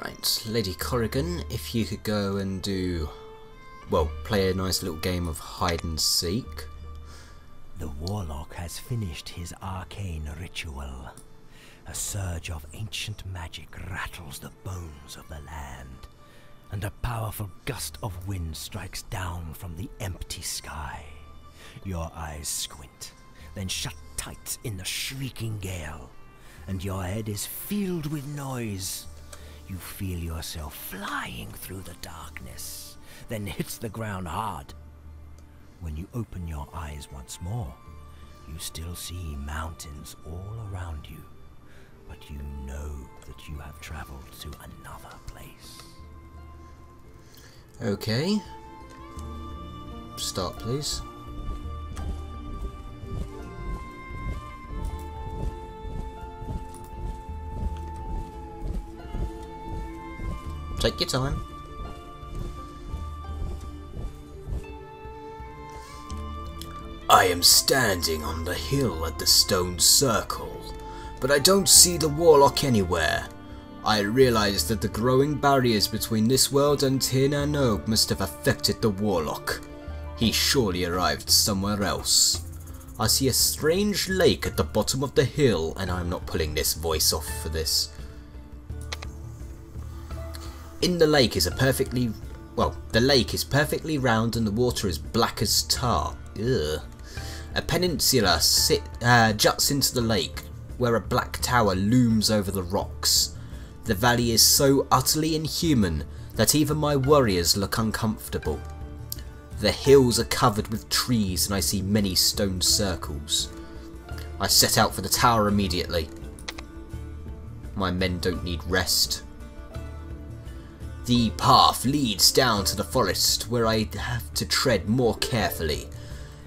Right, Lady Corrigan, if you could go and do, well, play a nice little game of hide and seek. The warlock has finished his arcane ritual. A surge of ancient magic rattles the bones of the land, and a powerful gust of wind strikes down from the empty sky. Your eyes squint, then shut tight in the shrieking gale, and your head is filled with noise. You feel yourself flying through the darkness, then hits the ground hard. When you open your eyes once more, you still see mountains all around you, but you know that you have traveled to another place. Okay. Start, please. Take your time. I am standing on the hill at the stone circle, but I don't see the warlock anywhere. I realize that the growing barriers between this world and Tir na nog must have affected the warlock. He surely arrived somewhere else. I see a strange lake at the bottom of the hill, and I'm not pulling this voice off for this. In the lake is the lake is perfectly round and the water is black as tar. Ugh. A peninsula juts into the lake, where a black tower looms over the rocks. The valley is so utterly inhuman that even my warriors look uncomfortable. The hills are covered with trees and I see many stone circles. I set out for the tower immediately. My men don't need rest. The path leads down to the forest, where I have to tread more carefully.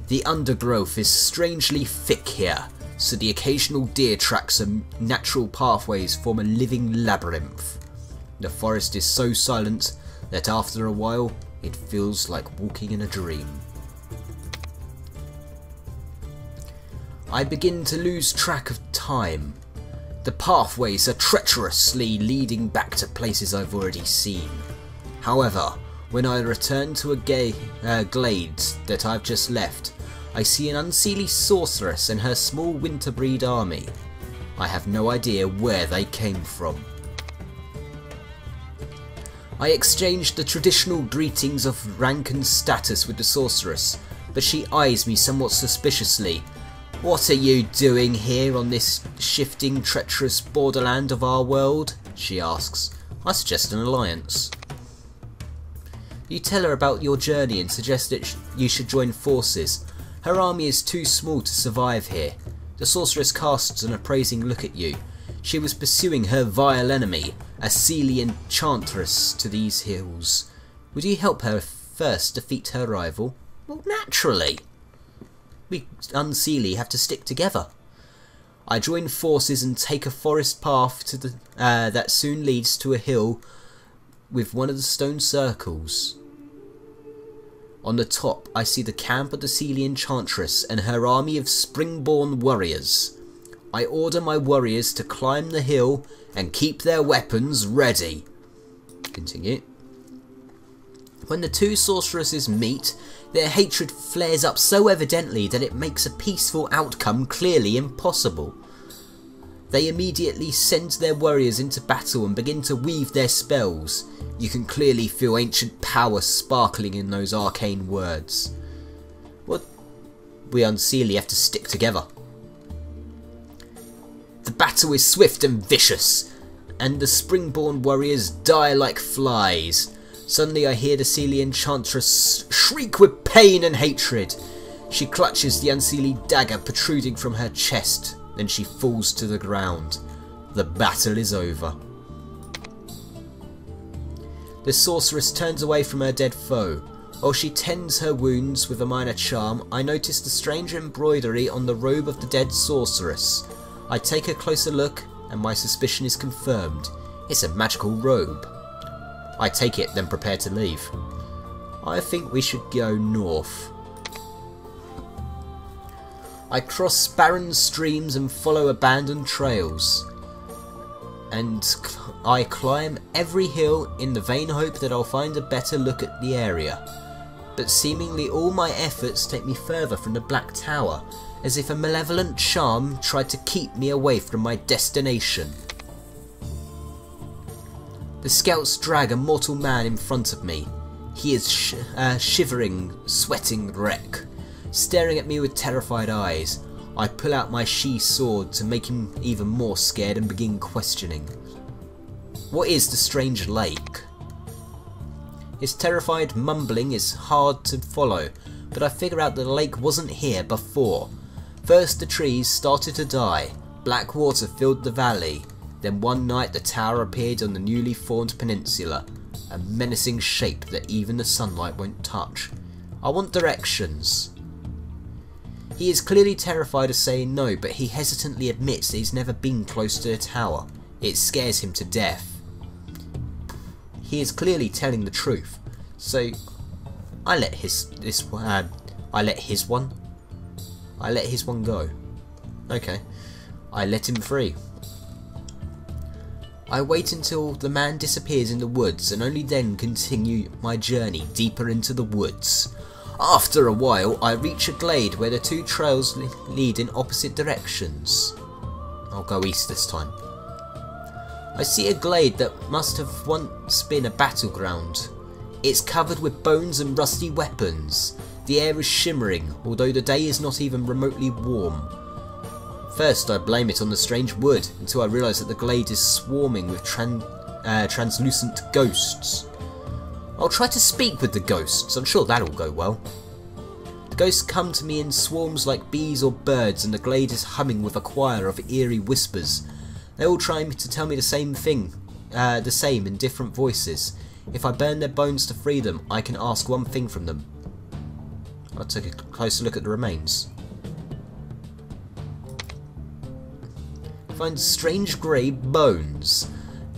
The undergrowth is strangely thick here, so the occasional deer tracks and natural pathways form a living labyrinth. The forest is so silent that after a while it feels like walking in a dream. I begin to lose track of time. The pathways are treacherously leading back to places I've already seen. However, when I return to a glade that I've just left, I see an unseelie sorceress and her small winterbreed army. I have no idea where they came from. I exchanged the traditional greetings of rank and status with the sorceress, but she eyes me somewhat suspiciously. "What are you doing here on this shifting, treacherous borderland of our world?" she asks. I suggest an alliance. You tell her about your journey and suggest that you should join forces. Her army is too small to survive here. The sorceress casts an appraising look at you. She was pursuing her vile enemy, a Seelie enchantress, to these hills. Would you help her first defeat her rival? Well, naturally. We Unseelie have to stick together. I join forces and take a forest path to the that soon leads to a hill with one of the stone circles. On the top I see the camp of the Seelie enchantress and her army of springborn warriors. I order my warriors to climb the hill and keep their weapons ready. Continue. When the two sorceresses meet, their hatred flares up so evidently that it makes a peaceful outcome clearly impossible. They immediately send their warriors into battle and begin to weave their spells. You can clearly feel ancient power sparkling in those arcane words. What? We Unseelie have to stick together. The battle is swift and vicious, and the springborn warriors die like flies. Suddenly I hear the Seelie enchantress shriek with pain and hatred. She clutches the Unseelie dagger protruding from her chest, then she falls to the ground. The battle is over. The sorceress turns away from her dead foe. While she tends her wounds with a minor charm, I notice the strange embroidery on the robe of the dead sorceress. I take a closer look, and my suspicion is confirmed. It's a magical robe. I take it, then prepare to leave. I think we should go north. I cross barren streams and follow abandoned trails. and I climb every hill in the vain hope that I'll find a better look at the area. But seemingly all my efforts take me further from the Black Tower, as if a malevolent charm tried to keep me away from my destination. The scouts drag a mortal man in front of me. He is shivering, sweating wreck, staring at me with terrified eyes. I pull out my she sword to make him even more scared and begin questioning. What is the strange lake? His terrified mumbling is hard to follow, but I figure out that the lake wasn't here before. First the trees started to die, black water filled the valley, then one night the tower appeared on the newly formed peninsula, a menacing shape that even the sunlight won't touch. I want directions. He is clearly terrified of saying no, but he hesitantly admits that he's never been close to the tower. It scares him to death. He is clearly telling the truth, so I let his one go. Okay, I let him free. I wait until the man disappears in the woods and only then continue my journey deeper into the woods. After a while I reach a glade where the two trails lead in opposite directions. I'll go east this time. I see a glade that must have once been a battleground. It's covered with bones and rusty weapons. The air is shimmering, although the day is not even remotely warm. First I blame it on the strange wood, until I realise that the glade is swarming with translucent ghosts. I'll try to speak with the ghosts, I'm sure that'll go well. The ghosts come to me in swarms like bees or birds, and the glade is humming with a choir of eerie whispers. They all try to tell me the same thing, the same in different voices. If I burn their bones to free them, I can ask one thing from them. I'll take a closer look at the remains. Find strange grey bones.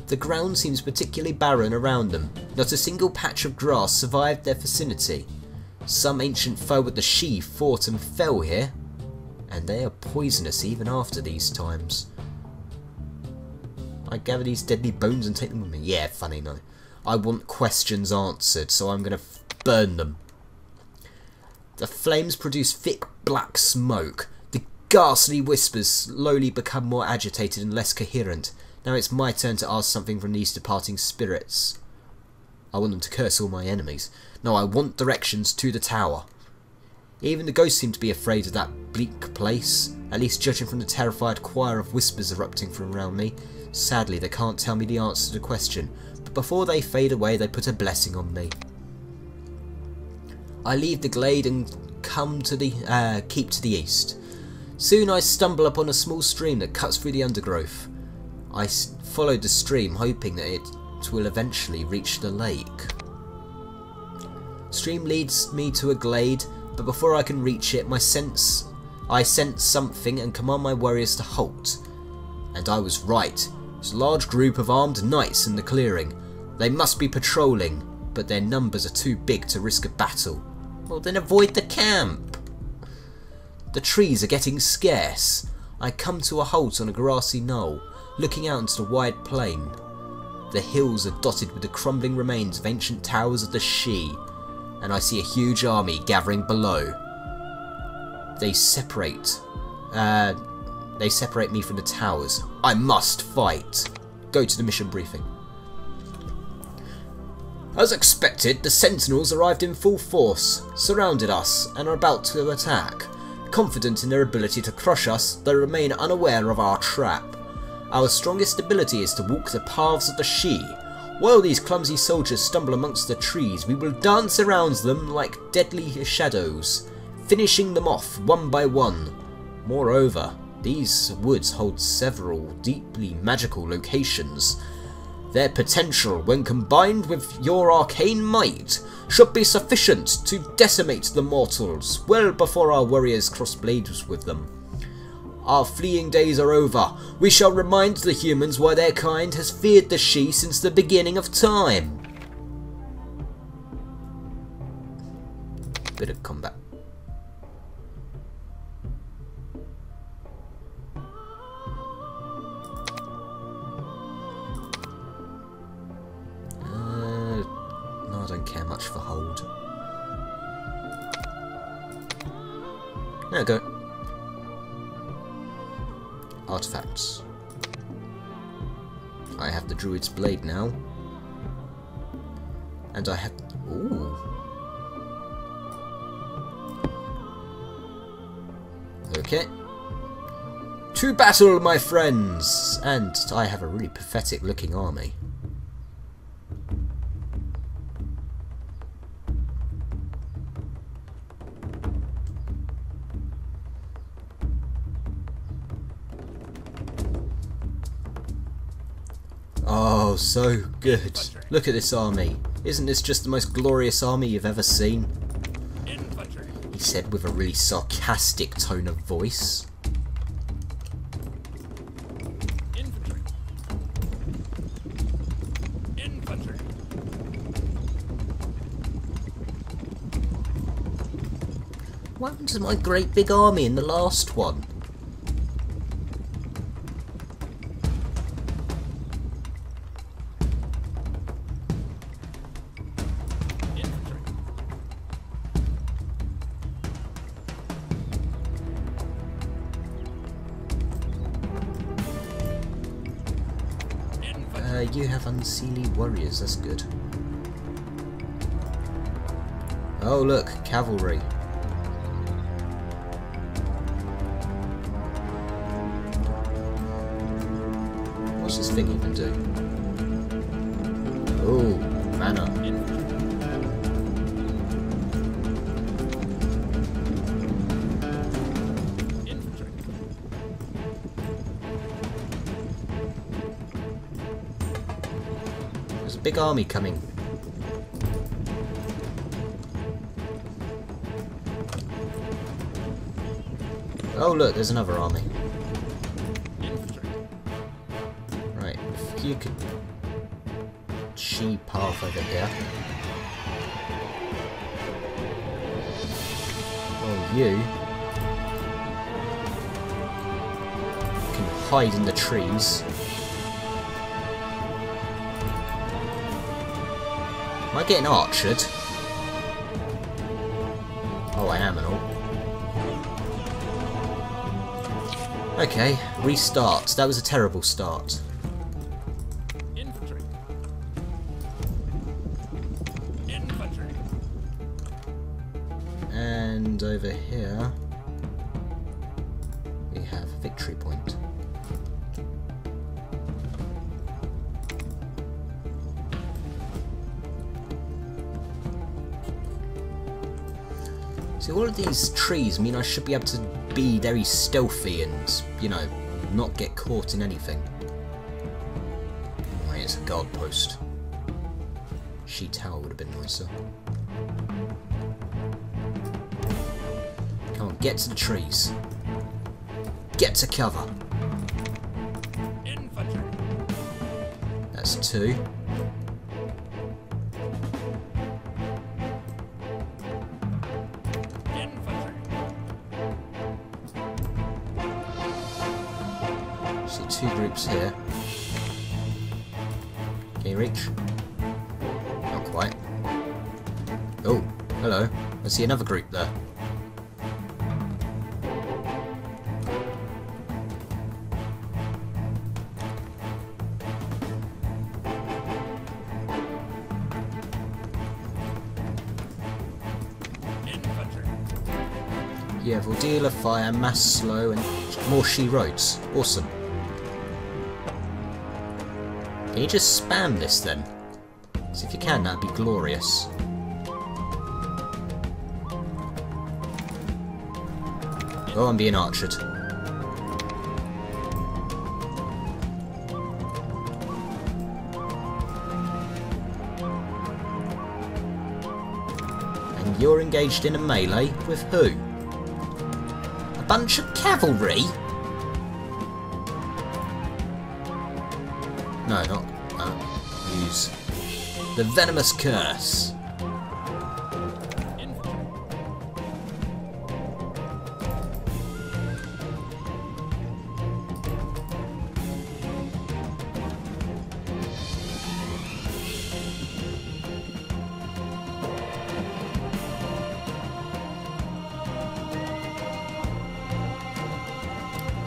The ground seems particularly barren around them. Not a single patch of grass survived their vicinity. Some ancient foe with the She fought and fell here, and they are poisonous even after these times. I gather these deadly bones and take them with me. Yeah, funny, no. I want questions answered, so I'm going to burn them. The flames produce thick black smoke. The ghastly whispers slowly become more agitated and less coherent. Now it's my turn to ask something from these departing spirits. I want them to curse all my enemies. No, I want directions to the tower. Even the ghosts seem to be afraid of that bleak place, at least judging from the terrified choir of whispers erupting from around me. Sadly, they can't tell me the answer to the question, but before they fade away, they put a blessing on me. I leave the glade and come to the keep to the east. Soon I stumble upon a small stream that cuts through the undergrowth. I followed the stream, hoping that it will eventually reach the lake. Stream leads me to a glade, but before I can reach it, I sense something and command my warriors to halt. And I was right. There's a large group of armed knights in the clearing. They must be patrolling, but their numbers are too big to risk a battle. Well, then avoid the camp. The trees are getting scarce. I come to a halt on a grassy knoll, looking out into the wide plain. The hills are dotted with the crumbling remains of ancient towers of the She, and I see a huge army gathering below. They separate me from the towers. I must fight. Go to the mission briefing. As expected, the sentinels arrived in full force, surrounded us, and are about to attack. Confident in their ability to crush us, they remain unaware of our trap. Our strongest ability is to walk the paths of the She. While these clumsy soldiers stumble amongst the trees, we will dance around them like deadly shadows, finishing them off one by one. Moreover, these woods hold several deeply magical locations. Their potential, when combined with your arcane might, should be sufficient to decimate the mortals well before our warriors cross blades with them. Our fleeing days are over. We shall remind the humans why their kind has feared the She since the beginning of time. Bit of combat. for hold. There we go. Artifacts. I have the Druid's Blade now. And I have... Ooh. Okay. To battle, my friends! And I have a really pathetic looking army. Oh, so good. Look at this army. Isn't this just the most glorious army you've ever seen? He said with a really sarcastic tone of voice. What happened to my great big army in the last one? You have unseelie warriors, that's good. Oh look, cavalry. What's this thing even do? Oh, mana. There's a big army coming. Oh look, there's another army. Right, if you could path over here. Well, you can hide in the trees. Am I getting archered? Oh, I am and all. Okay, restart. That was a terrible start. Infantry. Infantry. And over here we have a victory point. See, all of these trees mean I should be able to be very stealthy and, you know, not get caught in anything. Wait, it's a guard post. She tower would have been nicer. Come on, get to the trees. Get to cover. Infantry. That's 2. See 2 groups here. Can you reach? Not quite. Oh, hello. I see another group there. Yeah, will deal a fire, mass slow, and more she roads. Awesome. Can you just spam this then? See if you can, that'd be glorious. Oh, I'm being archered. And you're engaged in a melee with who? Bunch of cavalry? No, not use the venomous curse.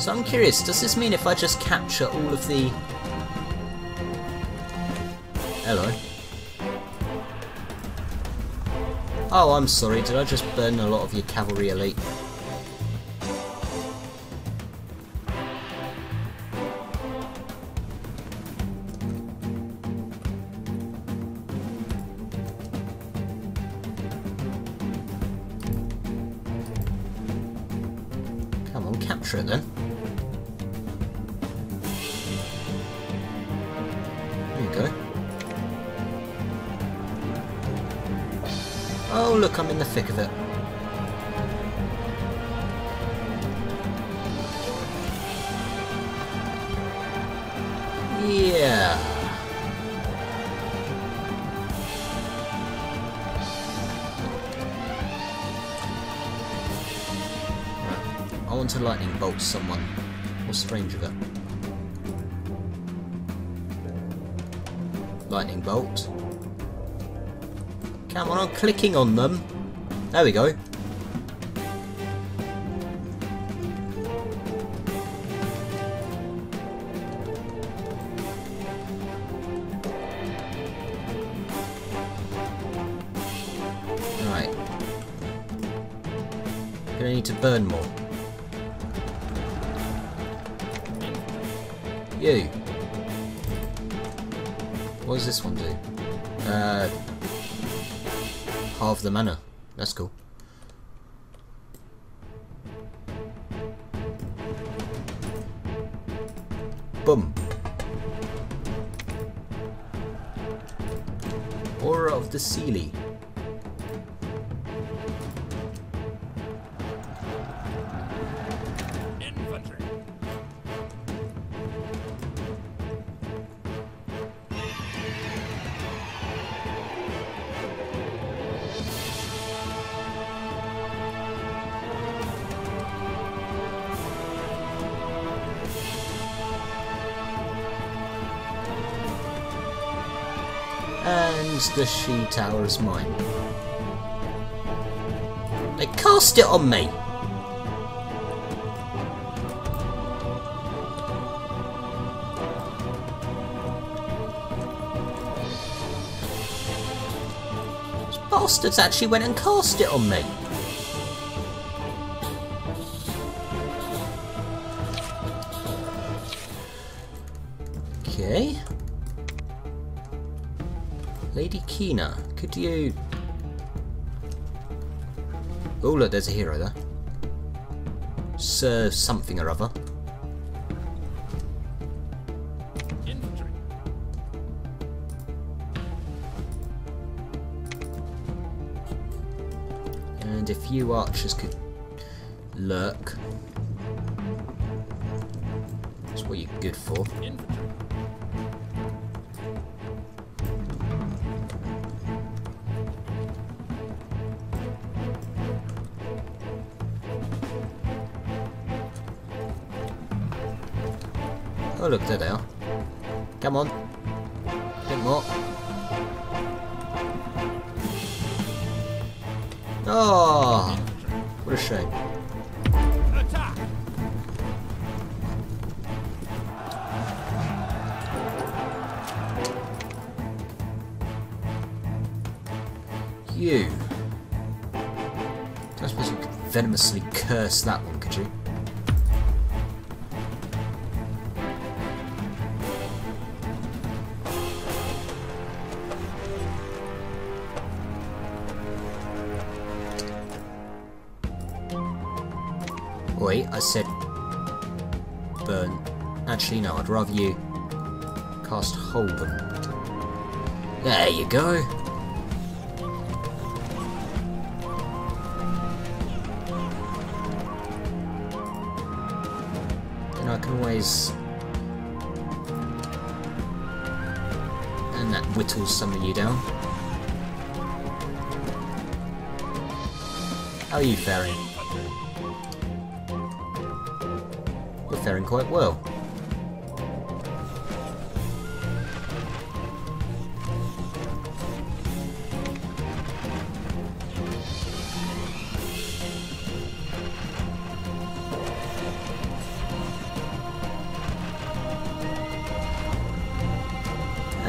So I'm curious, does this mean if I just capture all of the... Hello. Oh, I'm sorry, did I just burn a lot of your cavalry elite? Come on, capture it then. There you go. Oh look, I'm in the thick of it. Yeah. Right. I want to lightning bolt someone. What's strange of it? Lightning bolt. Come on, I'm clicking on them. There we go. Alright. Gonna need to burn more. You. What does this one do? Half the mana. That's cool. Boom. Aura of the Sealy. Infantry. And the she tower is mine. They cast it on me! Those bastards actually went and cast it on me! Okay. Lady Kina, could you... Oh look, there's a hero there. Sir something or other. Infantry. And if you archers could lurk. That's what you're good for. Infantry. Oh look, there they are. Come on. A bit more. Oh, what a shame. Attack. You. I suppose you could venomously curse that one, could you? Wait, I said burn. Actually, no, I'd rather you cast Holden. There you go. Then I can always... And that whittles some of you down. How are you faring? You're faring quite well.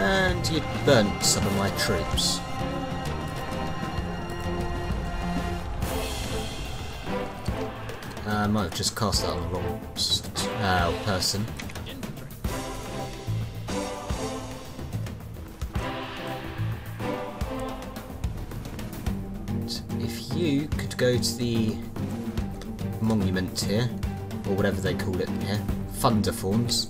And you burnt some of my troops. I might have just cast that on the wrong person. Infantry. And if you could go to the monument here, or whatever they call it here, Thunderthorns.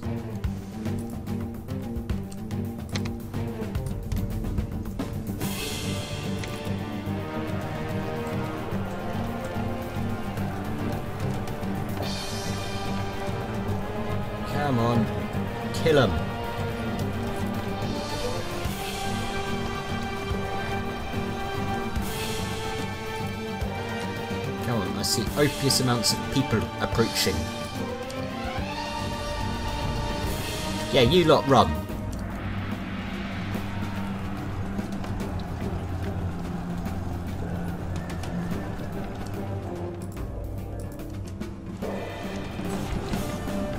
Come on, kill him. Come on, I see copious amounts of people approaching. Yeah, you lot run.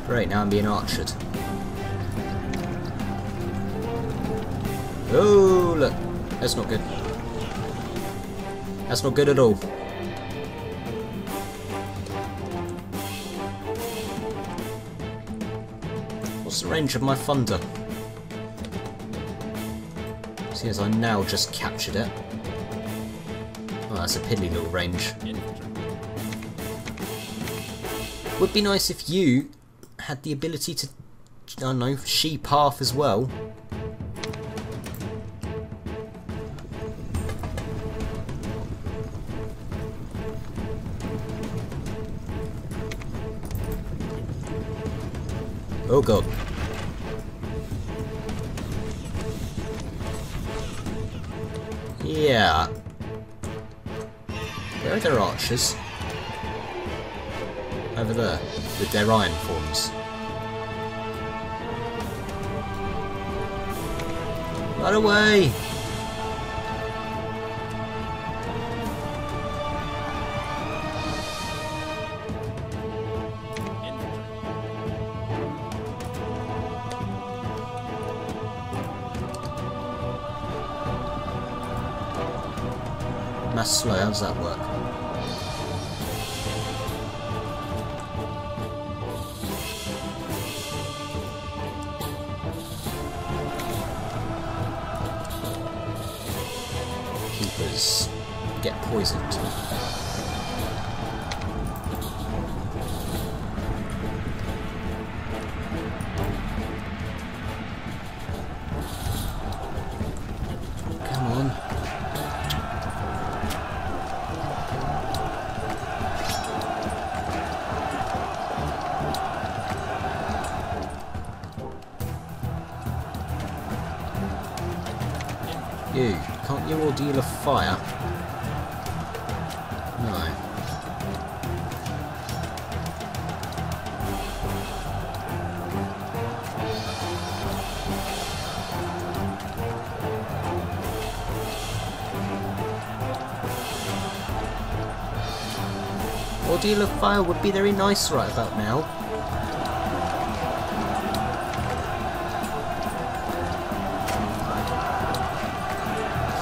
Great, now I'm being archered. Oh, look. That's not good. That's not good at all. What's the range of my thunder? See, as I now just captured it. Oh, that's a piddly little range. Infantry. Would be nice if you had the ability to, I don't know, sheep half as well. Oh god. Yeah. Where are their archers? Over there, with their iron forms. Run away! Mass slow, how does that work? Keepers get poisoned. Come on. You, can't you all deal a fire? No. Ordeal of fire would be very nice right about now.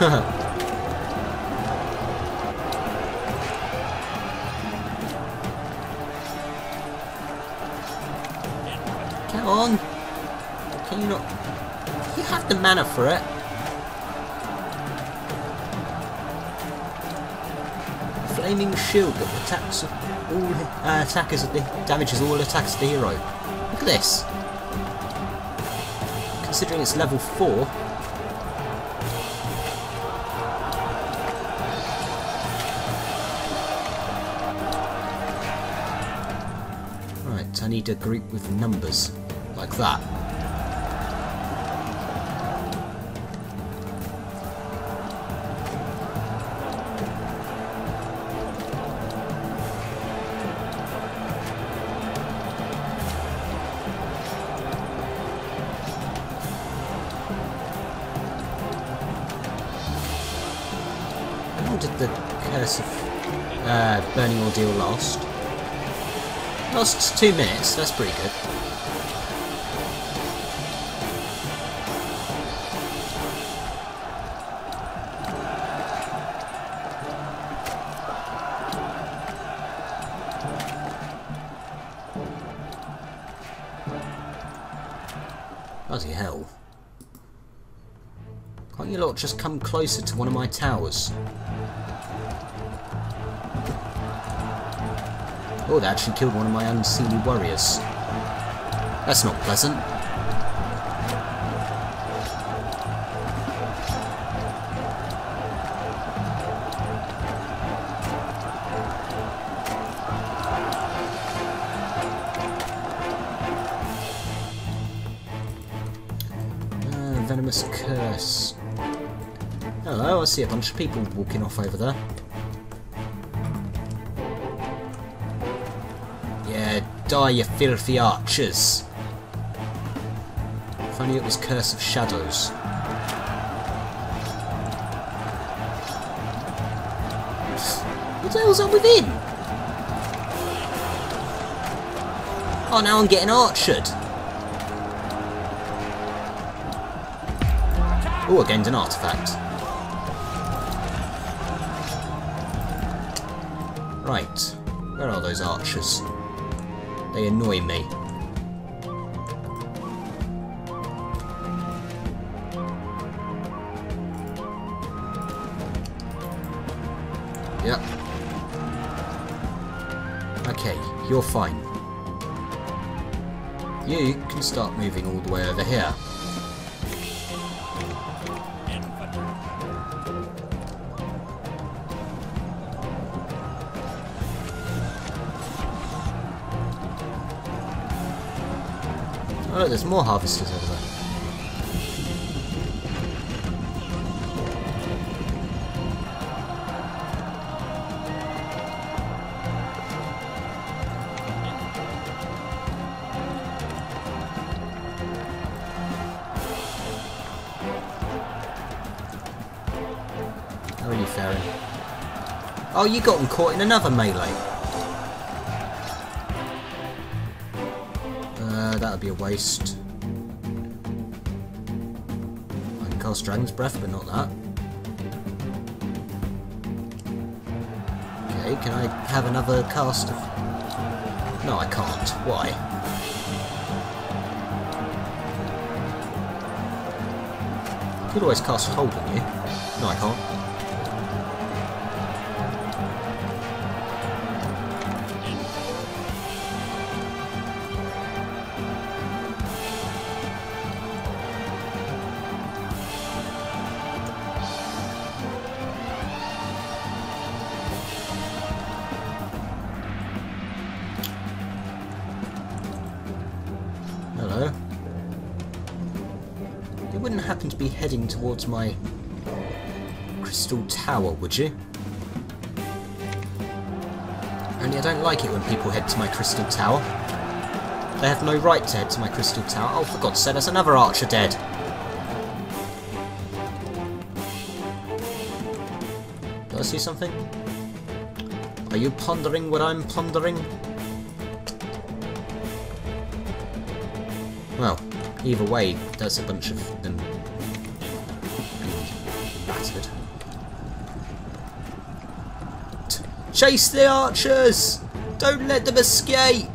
Come on! Can you not? You have the mana for it. Flaming shield that attacks all attackers. Damages all attackers of the hero. Look at this. Considering it's level 4. I need a group with numbers, like that. How long did the Curse of Burning Ordeal last? Lasts 2 minutes, that's pretty good. Can't you lot just come closer to one of my towers? Oh, they actually killed one of my unseelie warriors. That's not pleasant. Venomous curse. Hello, I see a bunch of people walking off over there. Yeah, die you filthy archers. If only it was Curse of Shadows. What the hell's up with him? Oh, now I'm getting archered. Oh, I gained an artifact. Right, where are those archers? They annoy me. Yep. Okay, you're fine. You can start moving all the way over here. Oh look, there's more harvesters over there. How are you faring? Oh, you got them caught in another melee. That would be a waste. I can cast Dragon's Breath, but not that. Okay, can I have another cast of... No, I can't. Why? You could always cast Hold on you. No, I can't. Hello. You wouldn't happen to be heading towards my crystal tower, would you? Only I don't like it when people head to my crystal tower. They have no right to head to my crystal tower. Oh, for God's sake, there's another archer dead. Do I see something? Are you pondering what I'm pondering? Well, either way, there's a bunch of them being battered. Chase the archers! Don't let them escape!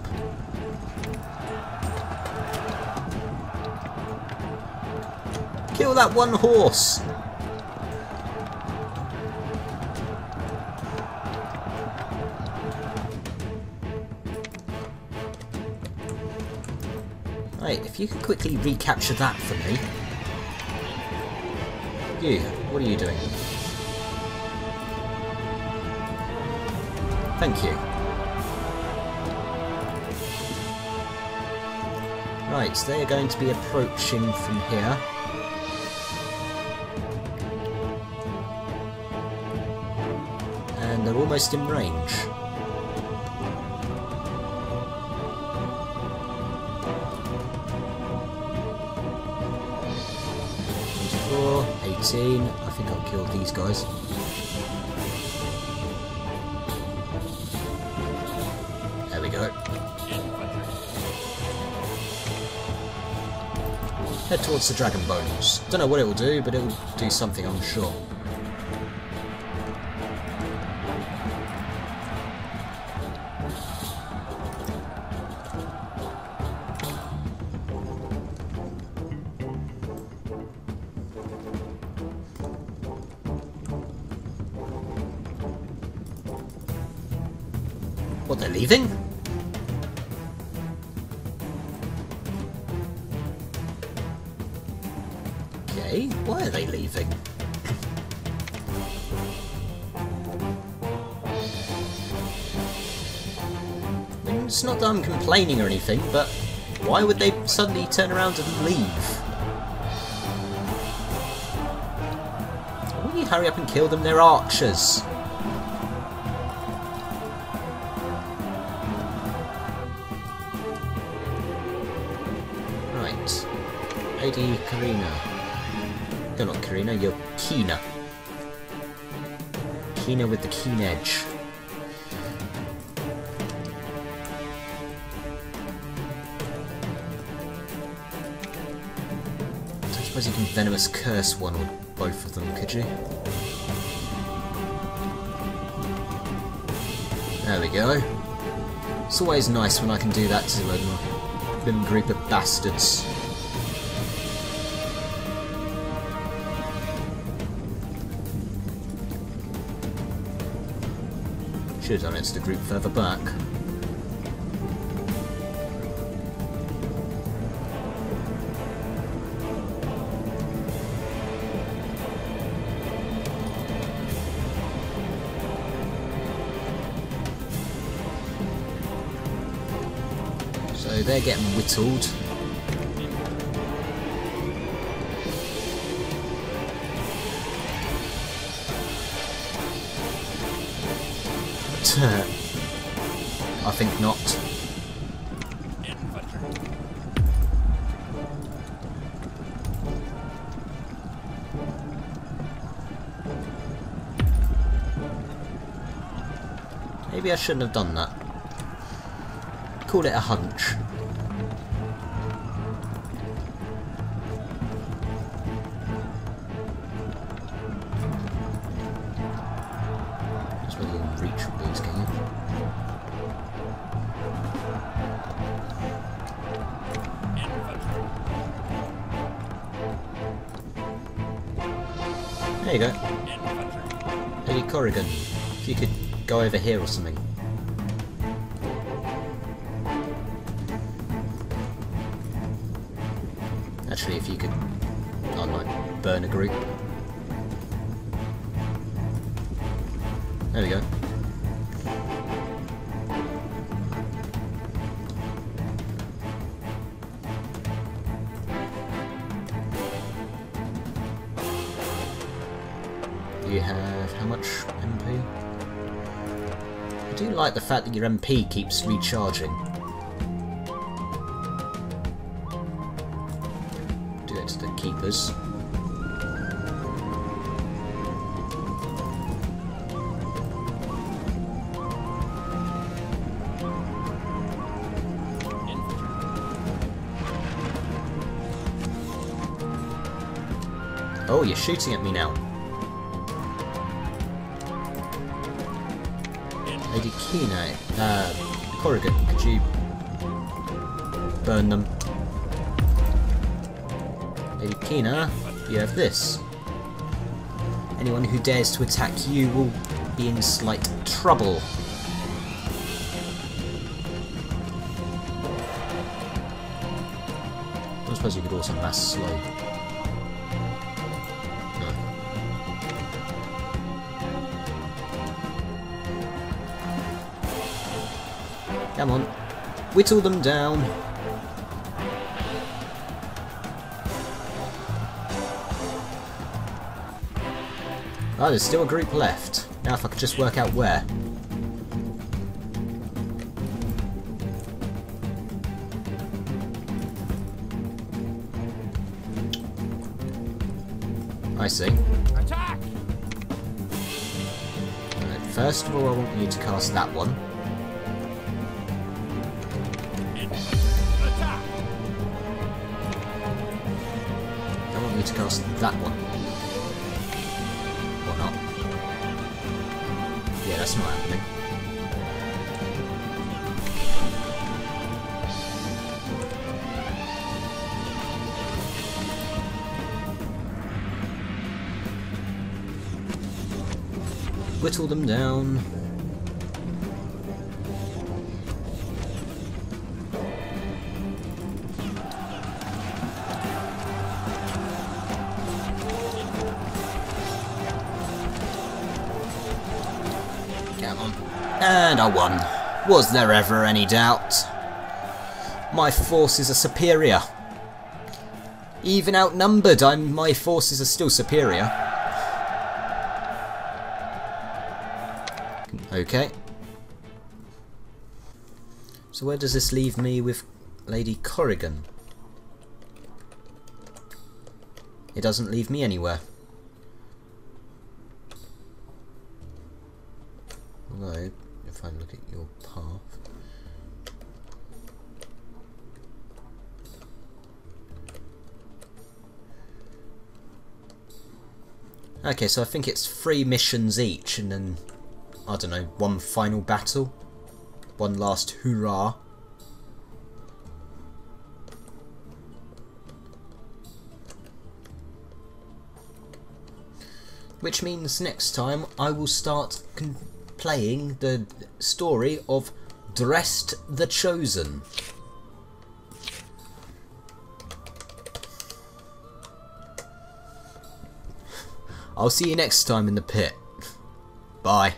Kill that one horse! Right, if you could quickly recapture that for me. You, what are you doing? Thank you. Right, so they are going to be approaching from here. And they're almost in range. 18. I think I'll kill these guys. There we go. Head towards the dragon bones. Don't know what it will do, but it will do something, I'm sure. What, they're leaving? Okay, why are they leaving? I mean, it's not that I'm complaining or anything, but why would they suddenly turn around and leave? Will you hurry up and kill them? They're archers. Right. Lady Karina. You're not Karina, you're Kina. Kina with the keen edge. I suppose you can venomous curse one or both of them, could you? There we go. It's always nice when I can do that to a little group of bastards. Should have done it to the group further back. So they're getting whittled. I think not. Maybe I shouldn't have done that. Call it a hunch. Just whether you can reach with these, can you? There you go. Lady Corrigan, if you could go over here or something. Actually, if you could, I don't know, burn a group. There we go. You have how much MP? I do like the fact that your MP keeps recharging. Do it to the keepers. Oh, you're shooting at me now. Lady Kina, Corrigan, could you burn them? Lady Kina, you have this. Anyone who dares to attack you will be in slight trouble. I suppose you could also mass slow. Come on, whittle them down. Oh, there's still a group left. Now if I could just work out where. I see. Attack! Right, first of all, I want you to cast that one. To cast that one. Or not. Yeah, that's not happening. Whittle them down. And I won. Was there ever any doubt? My forces are superior. Even outnumbered, my forces are still superior. Okay. So where does this leave me with Lady Corrigan? It doesn't leave me anywhere. Although, if I look at your path... Okay, so I think it's 3 missions each, and then, I don't know, one final battle? One last hurrah? Which means next time I will start playing the story of Dressed the Chosen. I'll see you next time in the pit. Bye.